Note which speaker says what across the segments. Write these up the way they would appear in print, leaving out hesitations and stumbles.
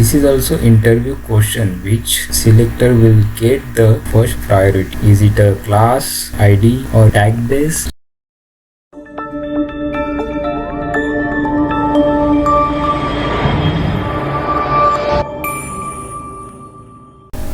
Speaker 1: This is also interview question, which selector will get the first priority. Is it a class, ID or tag based?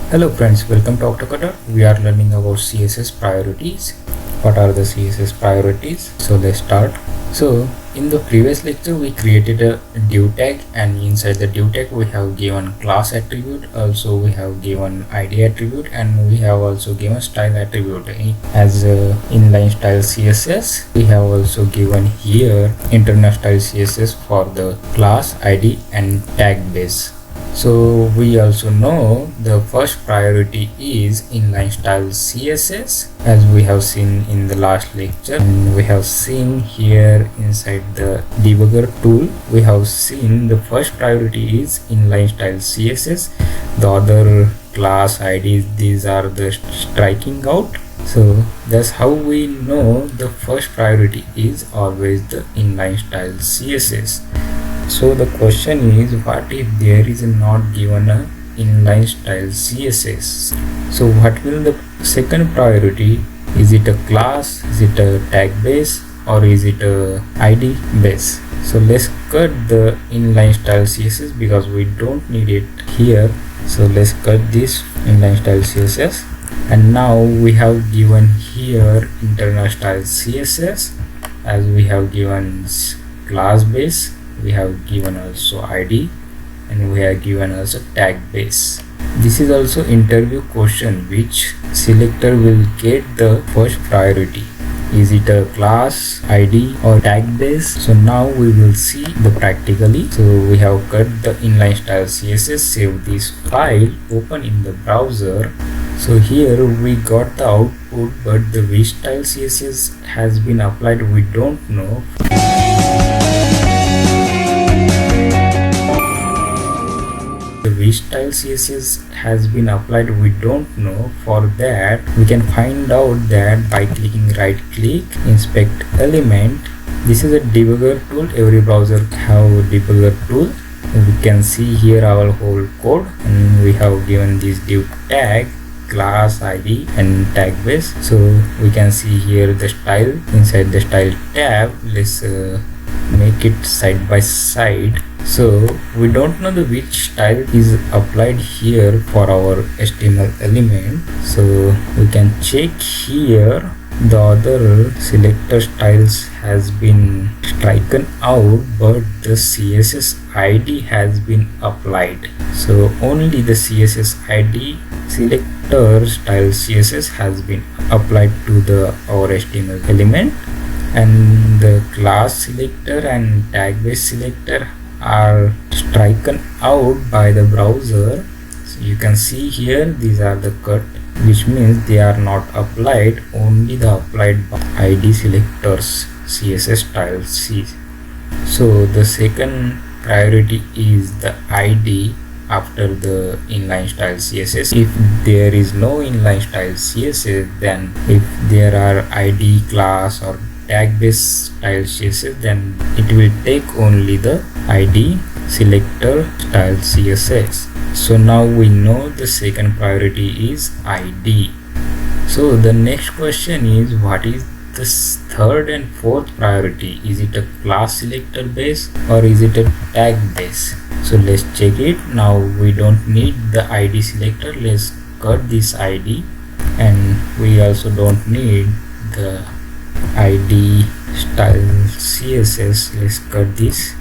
Speaker 1: Hello friends, welcome to OctaCoder. We are learning about CSS priorities. What are the CSS priorities? So let's start. So in the previous lecture we created a div tag, and inside the div tag we have given class attribute, also we have given ID attribute, and we have also given style attribute. As inline style CSS, we have also given here internal style CSS for the class, ID and tag base. So we also know the first priority is inline style CSS, as we have seen in the last lecture, and we have seen here inside the debugger tool, we have seen the first priority is inline style CSS. The other class IDs, these are the striking out. So that's how we know the first priority is always the inline style CSS. So the question is, what if there is not given a inline style CSS? So what will the second priority? Is it a class, is it a tag base, or is it a ID base? So let's cut the inline style CSS because we don't need it here. So let's cut this inline style CSS, and now we have given here internal style CSS, as we have given class base, we have given also ID, and we have given also tag base. This is also interview question, which selector will get the first priority. Is it a class, ID or tag base? So now we will see the practically. So we have cut the inline style CSS, save this file, open in the browser. So here we got the output, but the which style CSS has been applied we don't know. Which style CSS has been applied we don't know. For that we can find out that by clicking right click, inspect element. This is a debugger tool. Every browser have a debugger tool. We can see here our whole code, and we have given this div tag, class, ID and tag base. So we can see here the style. Inside the style tab, let's make it side by side. So we don't know the which style is applied here for our HTML element. So we can check here the other selector styles has been striken out, but the CSS ID has been applied. So only the CSS ID selector style CSS has been applied to the our HTML element, and the class selector and tag base selector are striken out by the browser. So you can see here these are the cut, which means they are not applied, only the applied by ID selectors CSS style C. So the second priority is the ID after the inline style CSS. If there is no inline style CSS, then if there are ID, class or tag based style CSS, then it will take only the ID selector style CSS. So now we know the second priority is ID. So the next question is, what is the third and fourth priority? Is it a class selector base or is it a tag base? So let's check it. Now we don't need the ID selector. Let's cut this ID, and we also don't need the ID style CSS. Let's cut this,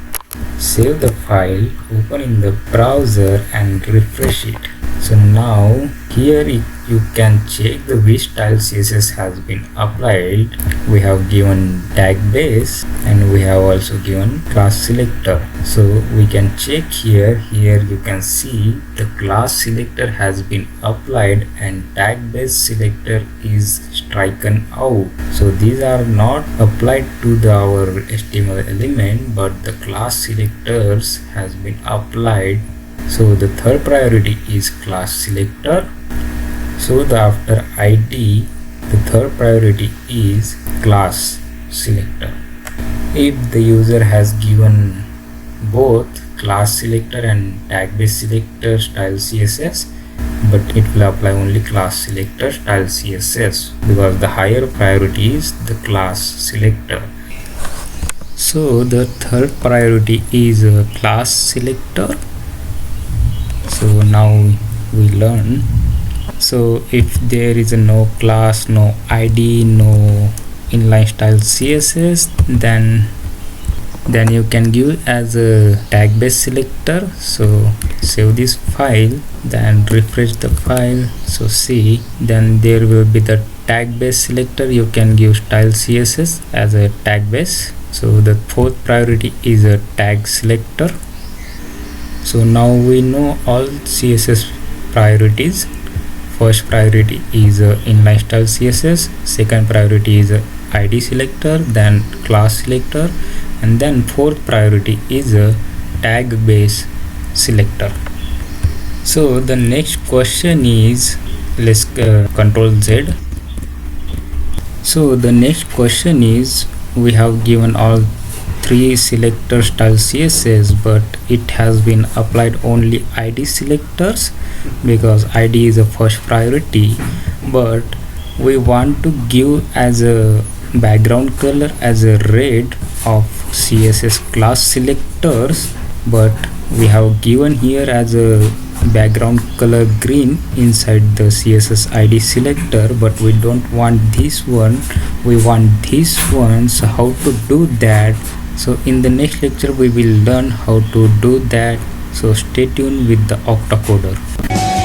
Speaker 1: save the file, open in the browser and refresh it. So now here you can check the which style CSS has been applied. We have given tag base and we have also given class selector. So we can check here. Here you can see the class selector has been applied and tag base selector is striken out. So these are not applied to our HTML element, but the class selectors has been applied. So the third priority is class selector. So after ID, the third priority is class selector. If the user has given both class selector and tag based selector style CSS, but it will apply only class selector style CSS because the higher priority is the class selector. So the third priority is class selector. So now we learn. So if there is no class, no ID, no inline style CSS, then you can give as a tag based selector. So save this file, then refresh the file. So see, then there will be the tag based selector. You can give style CSS as a tag base. So the fourth priority is a tag selector. So now we know all CSS priorities. First priority is inline style CSS, second priority is ID selector, then class selector, and then fourth priority is a tag base selector. So the next question is, let's control Z. So the next question is, we have given all three selector style CSS, but it has been applied only ID selectors because ID is a first priority, but we want to give as a background color as a red of CSS class selectors, but we have given here as a background color green inside the CSS ID selector, but we don't want this one, we want this one. So how to do that? So in the next lecture we will learn how to do that. So stay tuned with the OctaCoder.